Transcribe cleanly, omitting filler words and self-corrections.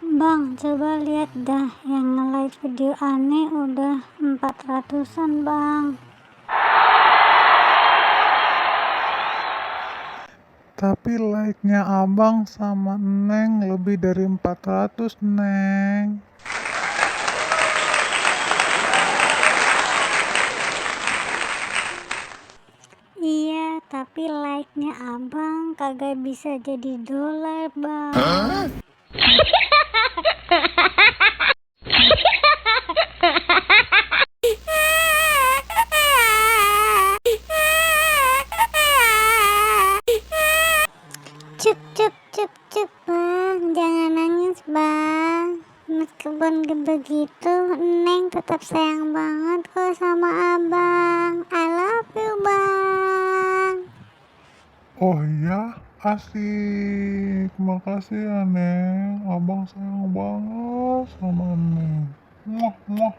Bang, coba lihat dah, yang nge-like video aneh udah 400-an bang. Tapi like-nya abang sama Neng lebih dari 400, Neng. Iya, tapi like-nya abang kagak bisa jadi dolar bang. Cuk bang, jangan nangis bang. Meskipun begitu, Neng tetap sayang banget kok sama abang. I love you bang. Oh iya, asik. Makasih ya, Neng. Abang sayang banget sama Neng. Muah, muah.